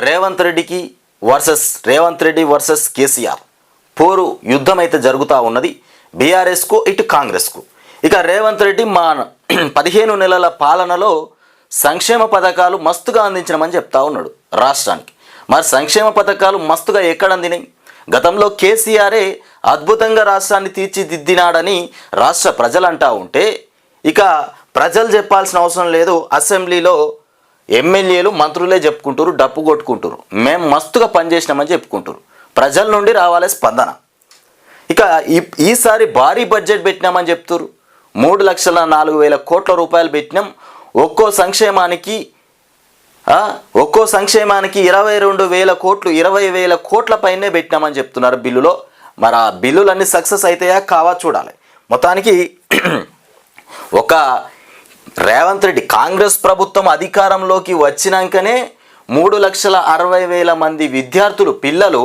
Revanth Reddy versus KCR పోరు యుద్ధం అయితే జరుగుతూ ఉన్నది. బీఆర్ఎస్కు ఇటు కాంగ్రెస్కు. ఇక రేవంత్ రెడ్డి మా 15 నెలల పాలనలో సంక్షేమ పథకాలు మస్తుగా అందించమని చెప్తా ఉన్నాడు రాష్ట్రానికి. మరి సంక్షేమ పథకాలు మస్తుగా ఎక్కడ అందినాయి? గతంలో కేసీఆరే అద్భుతంగా రాష్ట్రాన్ని తీర్చిదిద్దినాడని రాష్ట్ర ప్రజలు అంటూ ఉంటే ఇక ప్రజలు చెప్పాల్సిన అవసరం లేదు. అసెంబ్లీలో ఎమ్మెల్యేలు మంత్రులే చెప్పుకుంటారు, డప్పు కొట్టుకుంటారు, మేము మస్తుగా పనిచేసినామని చెప్పుకుంటారు. ప్రజల నుండి రావాలి స్పందన. ఇక ఈసారి భారీ బడ్జెట్ పెట్టినామని చెప్తారు. 3,04,000 కోట్ల రూపాయలు పెట్టినాం. ఒక్కో సంక్షేమానికి 22,000 కోట్లు 20,000 కోట్ల పైనే పెట్టినామని చెప్తున్నారు బిల్లులో. మరి ఆ బిల్లులన్నీ సక్సెస్ అవుతాయా కావా చూడాలి. మొత్తానికి ఒక రేవంత్ రెడ్డి కాంగ్రెస్ ప్రభుత్వం అధికారంలోకి వచ్చినాకనే 3,60,000 మంది విద్యార్థులు పిల్లలు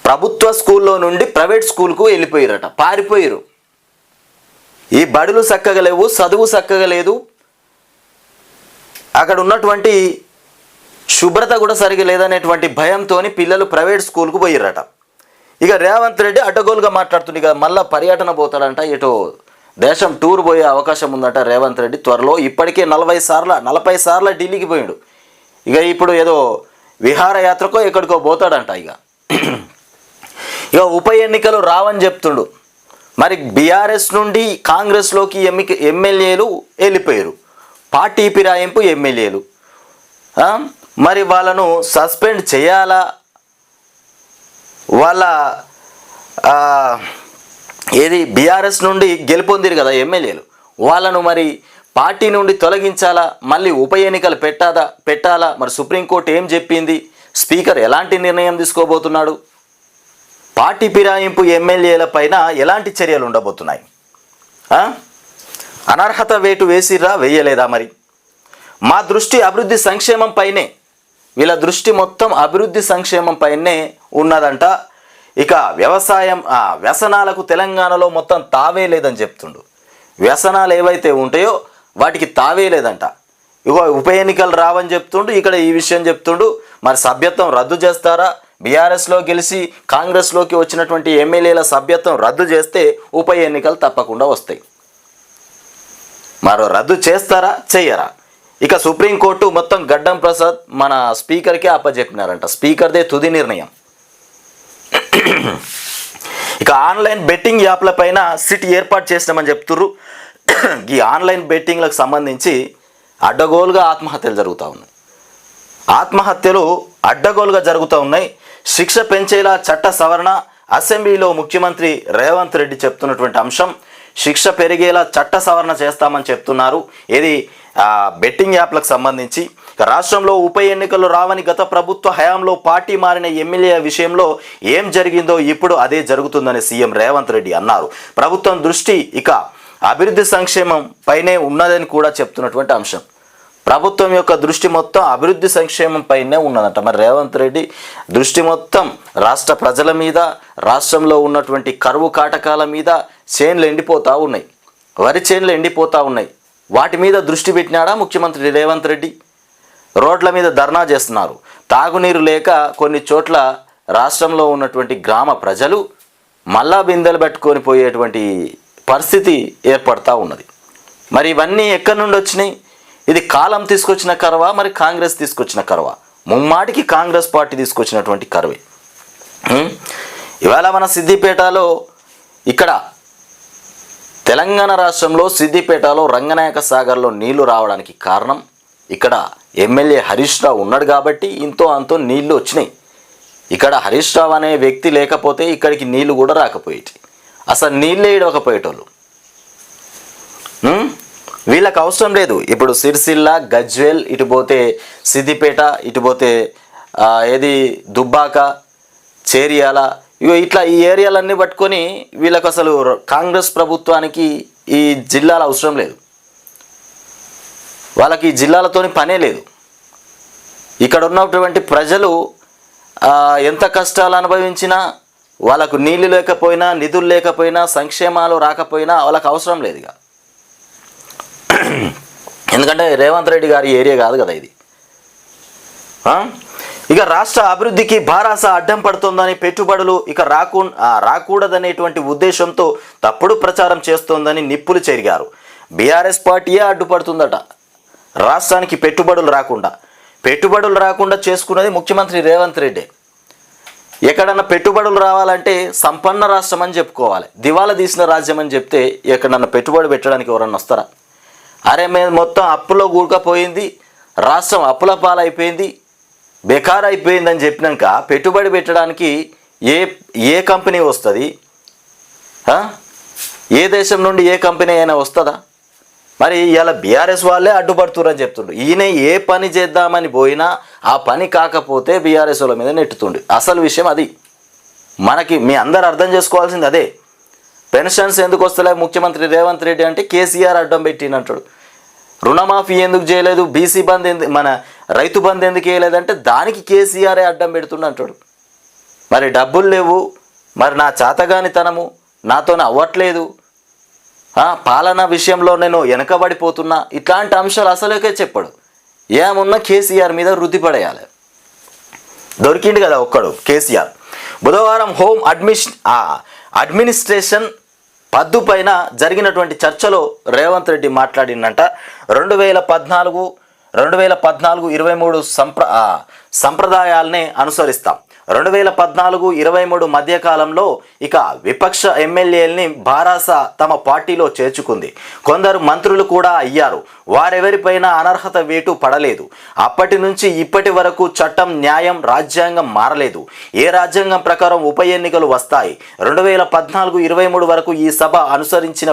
ప్రభుత్వ స్కూల్లో నుండి ప్రైవేట్ స్కూల్కు వెళ్ళిపోయారట, పారిపోయారు. ఈ బడులు చక్కగా లేవు, చదువు చక్కగా లేదు, అక్కడ ఉన్నటువంటి శుభ్రత కూడా సరిగా లేదనేటువంటి భయంతో పిల్లలు ప్రైవేట్ స్కూల్కు పోయారట. ఇక రేవంత్ రెడ్డి అడ్డగోలుగా మాట్లాడుతుంది. ఇక మళ్ళీ పర్యటన పోతాడంట, ఎటో దేశం టూర్ పోయే అవకాశం ఉందట రేవంత్ రెడ్డి త్వరలో. ఇప్పటికే 40 సార్లు ఢిల్లీకి పోయాడు. ఇక ఇప్పుడు ఏదో విహారయాత్రకో ఎక్కడికో పోతాడంట. ఇక ఉప ఎన్నికలు రావని చెప్తుండు. మరి బీఆర్ఎస్ నుండి కాంగ్రెస్లోకి ఎమ్మెల్యేలు వెళ్ళిపోయారు, పార్టీ ఫిరాయింపు ఎమ్మెల్యేలు. మరి వాళ్ళను సస్పెండ్ చేయాలా, వాళ్ళ ఏది బీఆర్ఎస్ నుండి గెలుపొందిరు కదా ఎమ్మెల్యేలు, వాళ్ళను మరి పార్టీ నుండి తొలగించాలా, మళ్ళీ ఉప ఎన్నికలు పెట్టాలా? మరి సుప్రీంకోర్టు ఏం చెప్పింది? స్పీకర్ ఎలాంటి నిర్ణయం తీసుకోబోతున్నాడు? పార్టీ ఫిరాయింపు ఎమ్మెల్యేల పైన ఎలాంటి చర్యలు ఉండబోతున్నాయి? అనర్హత వేటు వేసిర్రా, వేయలేదా? మరి మా దృష్టి అభివృద్ధి సంక్షేమం పైనే, వీళ్ళ దృష్టి మొత్తం అభివృద్ధి సంక్షేమం పైనే ఉన్నదంట. ఇక వ్యసనాలకు తెలంగాణలో మొత్తం తావే లేదని చెప్తుండు. వ్యసనాలు ఏవైతే ఉంటాయో వాటికి తావే లేదంట. ఇగో ఉప ఎన్నికలు రావని చెప్తుండు, ఇక్కడ ఈ విషయం చెప్తుండు. మరి సభ్యత్వం రద్దు చేస్తారా? బీఆర్ఎస్లో గెలిచి కాంగ్రెస్లోకి వచ్చినటువంటి ఎమ్మెల్యేల సభ్యత్వం రద్దు చేస్తే ఉప ఎన్నికలు తప్పకుండా వస్తాయి. మరో రద్దు చేస్తారా, చెయ్యరా? ఇక సుప్రీంకోర్టు మొత్తం గడ్డం ప్రసాద్ మన స్పీకర్కే అప్పచెప్పినారంట. స్పీకర్దే తుది నిర్ణయం. ఇక ఆన్లైన్ బెట్టింగ్ యాప్ల పైన సిట్ ఏర్పాటు చేసినామని చెప్తుర్రు. ఈ ఆన్లైన్ బెట్టింగ్లకు సంబంధించి అడ్డగోలుగా ఆత్మహత్యలు జరుగుతూ ఉన్నాయి. ఆత్మహత్యలు అడ్డగోలుగా జరుగుతూ ఉన్నాయి. శిక్ష పెంచేలా చట్ట సవరణ. అసెంబ్లీలో ముఖ్యమంత్రి రేవంత్ రెడ్డి చెప్తున్నటువంటి అంశం, శిక్ష పెరిగేలా చట్ట సవరణ చేస్తామని చెప్తున్నారు. ఇది బెట్టింగ్ యాప్లకు సంబంధించి. రాష్ట్రంలో ఉప ఎన్నికలు రావని గత ప్రభుత్వ హయాంలో పార్టీ మారిన ఎమ్మెల్యే విషయంలో ఏం జరిగిందో ఇప్పుడు అదే జరుగుతుందని సీఎం రేవంత్ రెడ్డి అన్నారు. ప్రభుత్వం దృష్టి ఇక అభివృద్ధి సంక్షేమం పైనే ఉన్నదని కూడా చెప్తున్నటువంటి అంశం. ప్రభుత్వం యొక్క దృష్టి మొత్తం అభివృద్ధి సంక్షేమం పైనే ఉన్నదట. మరి రేవంత్ రెడ్డి దృష్టి మొత్తం రాష్ట్ర ప్రజల మీద, రాష్ట్రంలో ఉన్నటువంటి కరువు కాటకాల మీద. చేన్లు ఎండిపోతూ ఉన్నాయి, వరి చేన్లు ఎండిపోతూ ఉన్నాయి. వాటి మీద దృష్టి పెట్టినాడా ముఖ్యమంత్రి రేవంత్ రెడ్డి? రోడ్ల మీద ధర్నా చేస్తున్నారు. తాగునీరు లేక కొన్ని చోట్ల రాష్ట్రంలో ఉన్నటువంటి గ్రామ ప్రజలు మళ్ళా బిందెలు పెట్టుకొని పోయేటువంటి పరిస్థితి ఏర్పడతా ఉన్నది. మరి ఇవన్నీ ఎక్కడి నుండి వచ్చినాయి? ఇది కాలం తీసుకొచ్చిన కరవా, మరి కాంగ్రెస్ తీసుకొచ్చిన కరవా? ముమ్మాటికి కాంగ్రెస్ పార్టీ తీసుకొచ్చినటువంటి కరువే. ఇవాళ మన సిద్దిపేటలో, ఇక్కడ తెలంగాణ రాష్ట్రంలో సిద్దిపేటలో రంగనాయక సాగర్లో నీళ్లు రావడానికి కారణం ఇక్కడ ఎమ్మెల్యే హరీష్ రావు ఉన్నాడు కాబట్టి ఇంతో అంతో నీళ్లు వచ్చినాయి. ఇక్కడ హరీష్ రావు అనే వ్యక్తి లేకపోతే ఇక్కడికి నీళ్లు కూడా రాకపోయేటి. అసలు నీళ్ళే ఇడవకపోయేటోళ్ళు. వీళ్ళకి అవసరం లేదు. ఇప్పుడు సిరిసిల్ల, గజ్వేల్, ఇటు పోతే సిద్దిపేట, ఇటు పోతే ఏది దుబ్బాక, చేరియాల, ఇట్లా ఈ ఏరియాలన్నీ పట్టుకొని వీళ్ళకి అసలు కాంగ్రెస్ ప్రభుత్వానికి ఈ జిల్లాల అవసరం లేదు. వాళ్ళకి ఈ జిల్లాలతోని పనే లేదు. ఇక్కడ ఉన్నటువంటి ప్రజలు ఎంత కష్టాలు అనుభవించినా, వాళ్ళకు నీళ్లు లేకపోయినా, నిధులు లేకపోయినా, సంక్షేమాలు రాకపోయినా వాళ్ళకి అవసరం లేదు. ఇక ఎందుకంటే రేవంత్ రెడ్డి గారి ఏరియా కాదు కదా ఇది. ఇక రాష్ట్ర అభివృద్ధికి భారాస అడ్డం పడుతోందని, పెట్టుబడులు ఇక రాకూడదనేటువంటి ఉద్దేశంతో తప్పుడు ప్రచారం చేస్తోందని నిప్పులు చెరిగారు. బీఆర్ఎస్ పార్టీయే అడ్డుపడుతుందట రాష్ట్రానికి పెట్టుబడులు రాకుండా చేసుకున్నది ముఖ్యమంత్రి రేవంత్ రెడ్డి. ఎక్కడన్నా పెట్టుబడులు రావాలంటే సంపన్న రాష్ట్రం అని చెప్పుకోవాలి, దివాలా తీసిన రాజ్యం అని చెప్తే ఎక్కడన్నా పెట్టుబడి పెట్టడానికి ఎవరన్నా వస్తారా? అరే మేము మొత్తం అప్పులో కూడుకపోయింది, రాష్ట్రం అప్పుల పాలైపోయింది, బేకార్ అయిపోయిందని చెప్పినాక పెట్టుబడి పెట్టడానికి ఏ కంపెనీ వస్తుంది? ఏ దేశం నుండి ఏ కంపెనీ అయినా వస్తుందా? మరి ఇలా బీఆర్ఎస్ వాళ్ళే అడ్డుపడుతురని చెప్తుండ్రు. ఈయన ఏ పని చేద్దామని పోయినా ఆ పని కాకపోతే బీఆర్ఎస్ వాళ్ళ మీద నెట్టుతుండు. అసలు విషయం అది. మనకి మీ అందరు అర్థం చేసుకోవాల్సింది అదే. పెన్షన్స్ ఎందుకు వస్తలే ముఖ్యమంత్రి రేవంత్ రెడ్డి అంటే కేసీఆర్ అడ్డం పెట్టినంటాడు. రుణమాఫీ ఎందుకు చేయలేదు, బీసీ బంద్ మన రైతు బంద్ ఎందుకు వేయలేదంటే దానికి కేసీఆరే అడ్డం పెడుతుండంటాడు. మరి డబ్బులు లేవు, మరి నా చేతగానితనము నాతోనే అవ్వట్లేదు, పాలన విషయంలో నేను వెనకబడిపోతున్నా, ఇట్లాంటి అంశాలు అసలుకే చెప్పాడు. ఏమున్నా కేసీఆర్ మీద వృద్ధి పడేయాలి. దొరికింది కదా ఒక్కడు కేసీఆర్. బుధవారం హోమ్ అడ్మినిస్ట్రేషన్ పద్దు పైన జరిగినటువంటి చర్చలో రేవంత్ రెడ్డి మాట్లాడిందంట. 2014-23 సంప్రదాయాలనే అనుసరిస్తాం. 2014-23 మధ్యకాలంలో ఇక విపక్ష ఎమ్మెల్యేలని భారాస తమ పార్టీలో చేర్చుకుంది. కొందరు మంత్రులు కూడా అయ్యారు. వారెవరిపైన అనర్హత వేటు పడలేదు. అప్పటి నుంచి ఇప్పటి వరకు చట్టం, న్యాయం, రాజ్యాంగం మారలేదు. ఏ రాజ్యాంగం ప్రకారం ఉప ఎన్నికలు వస్తాయి? 2014-23 వరకు ఈ సభ అనుసరించిన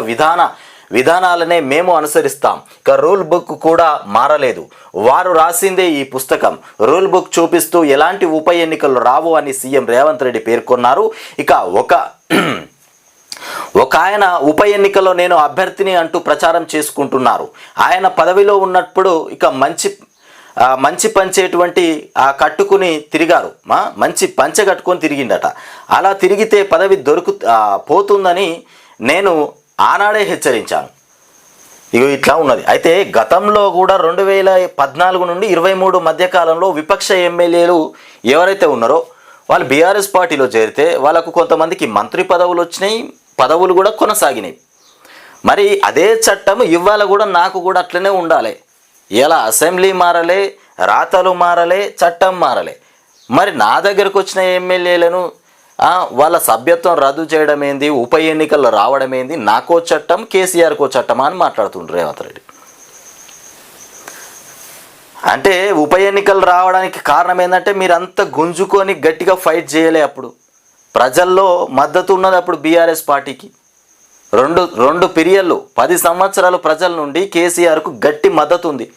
విధానాలనే మేము అనుసరిస్తాం. ఇక రూల్ బుక్ కూడా మారలేదు. వారు రాసిందే ఈ పుస్తకం. రూల్ బుక్ చూపిస్తూ ఎలాంటి ఉప ఎన్నికలు రావు అని సీఎం రేవంత్ రెడ్డి పేర్కొన్నారు. ఇక ఒక ఆయన ఉప ఎన్నికల్లో నేను అభ్యర్థిని అంటూ ప్రచారం చేసుకుంటున్నారు. ఆయన పదవిలో ఉన్నప్పుడు ఇక మంచి పంచేటువంటి కట్టుకుని తిరిగారు. మంచి పంచె కట్టుకొని తిరిగిండట. అలా తిరిగితే పదవి పోతుందని నేను ఆనాడే హెచ్చరించాను. ఇక ఇట్లా ఉన్నది. అయితే గతంలో కూడా 2014 నుండి 23 మధ్యకాలంలో విపక్ష ఎమ్మెల్యేలు ఎవరైతే ఉన్నారో వాళ్ళు బీఆర్ఎస్ పార్టీలో చేరితే వాళ్ళకు కొంతమందికి మంత్రి పదవులు వచ్చినాయి, పదవులు కూడా కొనసాగినాయి. మరి అదే చట్టం ఇవాళ కూడా నాకు కూడా అట్లనే ఉండాలి. ఇలా అసెంబ్లీ మారలే, రాతలు మారలే, చట్టం మారలే. మరి నా దగ్గరకు వచ్చిన ఎమ్మెల్యేలను వాళ్ళ సభ్యత్వం రద్దు చేయడం ఏంది, ఉప ఎన్నికల్లో రావడం ఏంది, నాకో చట్టం కేసీఆర్కో చట్టమా అని మాట్లాడుతుండ్రు రేవంత్ రెడ్డి. అంటే ఉప ఎన్నికలు రావడానికి కారణం ఏంటంటే మీరంతా గుంజుకొని గట్టిగా ఫైట్ చేయలే. అప్పుడు ప్రజల్లో మద్దతు ఉన్నది. అప్పుడు బీఆర్ఎస్ పార్టీకి రెండు పీరియడ్లు 10 సంవత్సరాలు ప్రజల నుండి కేసీఆర్కు గట్టి మద్దతు ఉంది.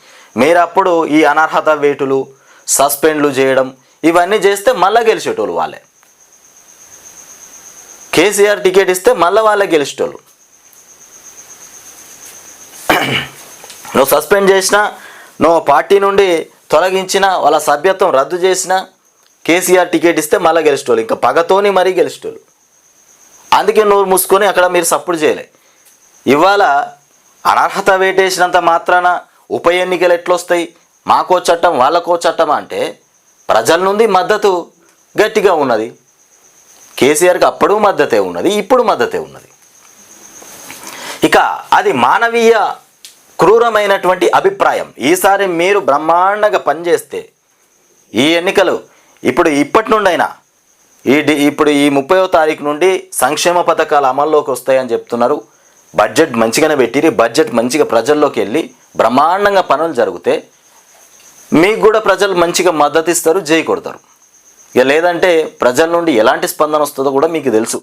మీరు అప్పుడు ఈ అనర్హత వేటులు, సస్పెండ్లు చేయడం ఇవన్నీ చేస్తే మళ్ళీ గెలిచేటోళ్ళు వాళ్ళే. కేసీఆర్ టికెట్ ఇస్తే మళ్ళీ వాళ్ళే గెలిచేటోళ్ళు. నువ్వు సస్పెండ్ చేసినా, నువ్వు పార్టీ నుండి తొలగించినా, వాళ్ళ సభ్యత్వం రద్దు చేసినా కేసీఆర్ టికెట్ ఇస్తే మళ్ళీ గెలిచేటోళ్ళు. ఇంకా పగతోని మరీ గెలిచేటోళ్ళు. అందుకే నోరు మూసుకొని అక్కడ మీరు సపోర్ట్ చేయలే. ఇవాళ అనర్హత వేటేసినంత మాత్రాన ఉప ఎన్నికలు ఎట్లొస్తాయి? మాకో చట్టం వాళ్ళకో చట్టం అంటే ప్రజల నుండి మద్దతు గట్టిగా ఉన్నది. కేసీఆర్కి అప్పుడు మద్దతే ఉన్నది, ఇప్పుడు మద్దతే ఉన్నది. ఇక అది మానవీయ క్రూరమైనటువంటి అభిప్రాయం. ఈసారి మీరు బ్రహ్మాండంగా పనిచేస్తే ఈ ఎన్నికలు ఇప్పటి నుండైనా ఇప్పుడు ఈ 30వ తారీఖు నుండి సంక్షేమ పథకాలు అమల్లోకి వస్తాయని చెప్తున్నారు. బడ్జెట్ మంచిగానే పెట్టిరి. బడ్జెట్ మంచిగా ప్రజల్లోకి వెళ్ళి బ్రహ్మాండంగా పనులు జరిగితే మీకు కూడా ప్రజలు మంచిగా మద్దతు ఇస్తారు, జై కొడతారు. ఇక లేదంటే ప్రజల నుండి ఎలాంటి స్పందన వస్తుందో కూడా మీకు తెలుసు.